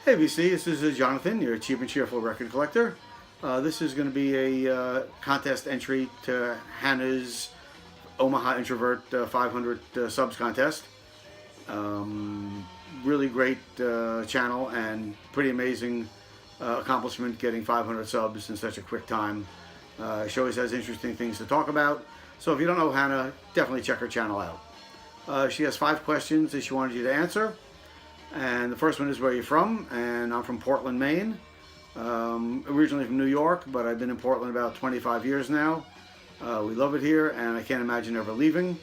Hey VC, this is Jonathan, your cheap and cheerful record collector. This is going to be a contest entry to Hannah's Omaha Introvert 500 subs contest. Really great channel and pretty amazing accomplishment getting 500 subs in such a quick time. She always has interesting things to talk about. So if you don't know Hannah, definitely check her channel out. She has 5 questions that she wanted you to answer. And the first one is, where you're from, and I'm from Portland, Maine. Originally from New York, but I've been in Portland about 25 years now. We love it here, and I can't imagine ever leaving.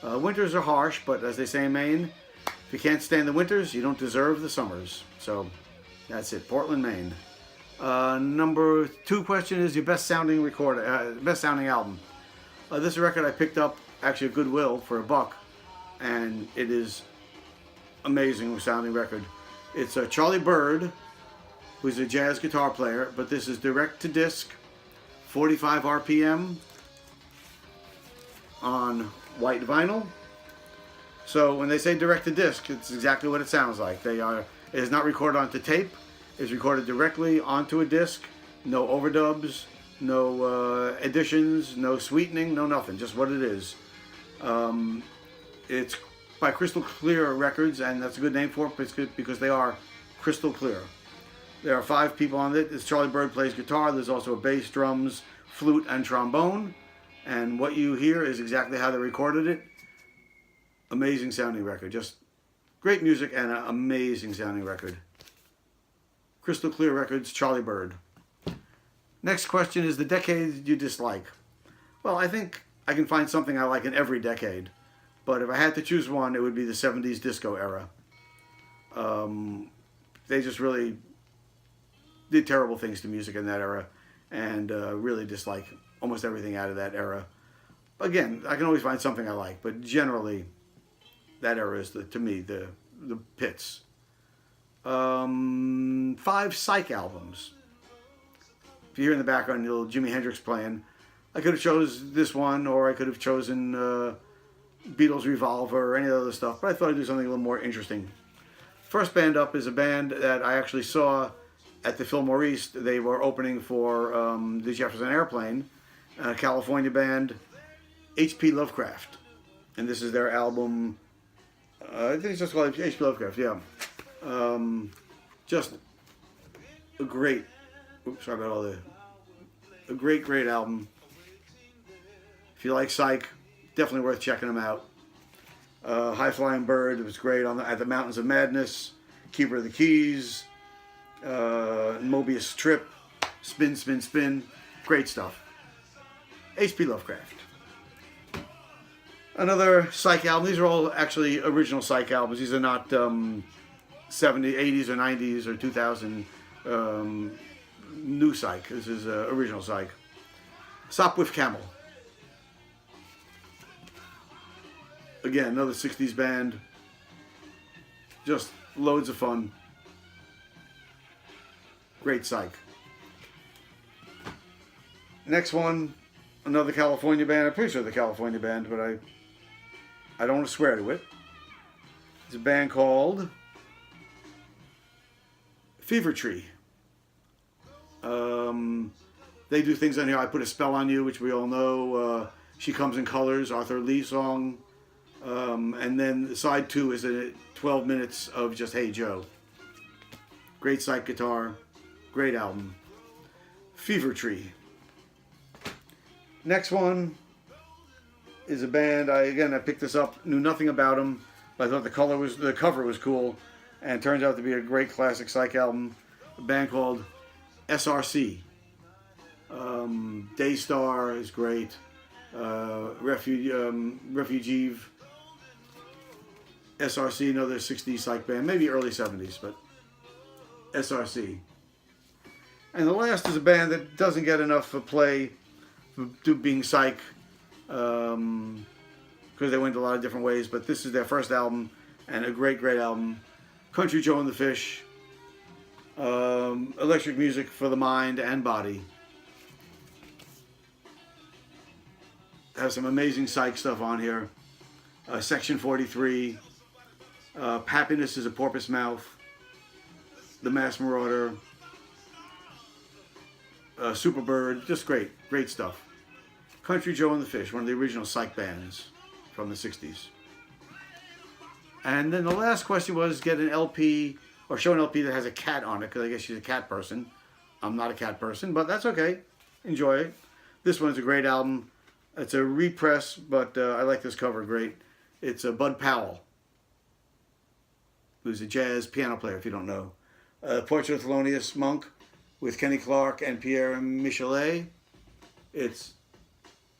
Winters are harsh, but as they say in Maine, if you can't stand the winters, you don't deserve the summers. So that's it, Portland, Maine. Number 2 question is your best sounding album. This is a record I picked up actually at Goodwill for $1, and it is amazing sounding record. It's Charlie Bird, who's a jazz guitar player, but this is direct to disc, 45 RPM on white vinyl. So when they say direct to disc, it's exactly what it sounds like. It is not recorded onto tape. It's recorded directly onto a disc. No overdubs, no additions, no sweetening, no nothing. Just what it is. It's by Crystal Clear Records, and that's a good name for it because they are crystal clear. There are 5 people on it. It's Charlie Bird plays guitar. There's also a bass, drums, flute, and trombone. And what you hear is exactly how they recorded it. Amazing sounding record. Just great music and an amazing sounding record. Crystal Clear Records, Charlie Bird. Next question is the decade you dislike. Well, I think I can find something I like in every decade. But if I had to choose one, it would be the 70s disco era. They just really did terrible things to music in that era, and really dislike almost everything out of that era. Again, I can always find something I like, but generally, that era is, to me, the pits. 5 psych albums. If you hear in the background a little Jimi Hendrix playing, I could have chosen this one, or I could have chosen Beatles Revolver or any other stuff, but I thought I'd do something a little more interesting. First band up is a band that I actually saw at the Fillmore East. They were opening for the Jefferson Airplane, a California band, H.P. Lovecraft. And this is their album, I think it's just called H.P. Lovecraft, yeah. Just a great, a great album. If you like psych, definitely worth checking them out. High Flying Bird, it was great at the Mountains of Madness, Keeper of the Keys, Mobius Strip, Spin, Spin, Spin, great stuff. H.P. Lovecraft. Another psych album. These are all actually original psych albums. These are not 70s, 80s, or 90s, or 2000 new psych. This is original psych. Sopwith Camel. Again, another 60s band. Just loads of fun. Great psych. Next one, another California band. I'm pretty sure they're a California band, but I don't want to swear to it. It's a band called Fever Tree. They do things on here. I Put a Spell on You, which we all know. She Comes in Colors, Arthur Lee song. And then side 2 is 12 minutes of just Hey Joe. Great psych guitar, great album. Fever Tree. Next one is a band, I picked this up, knew nothing about them, but I thought the cover was cool, and it turns out to be a great classic psych album. A band called SRC. Daystar is great. Refugee. SRC, another 60s psych band, maybe early 70s, but SRC. And the last is a band that doesn't get enough play for being psych, because they went a lot of different ways, but this is their first album, and a great album. Country Joe and the Fish. Electric music for the mind and body. Has some amazing psych stuff on here. Section 43. Happiness is a Porpoise Mouth. The Mass Marauder, Superbird, just great stuff. Country Joe and the Fish, one of the original psych bands from the 60s. And then the last question was get an LP, or show an LP that has a cat on it, because I guess she's a cat person. I'm not a cat person, but that's okay. Enjoy it. This one's a great album. It's a repress, but I like this cover great. It's Bud Powell, who's a jazz piano player, if you don't know. Portrait of Thelonious Monk with Kenny Clark and Pierre Michelet. He's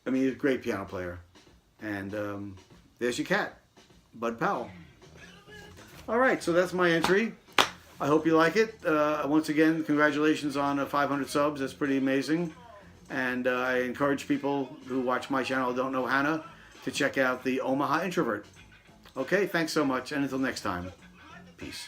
a great piano player. And there's your cat, Bud Powell. All right, so that's my entry. I hope you like it. Once again, congratulations on 500 subs. That's pretty amazing. And I encourage people who watch my channel who don't know Hannah to check out the Omaha Introvert. Okay, thanks so much, and until next time, peace.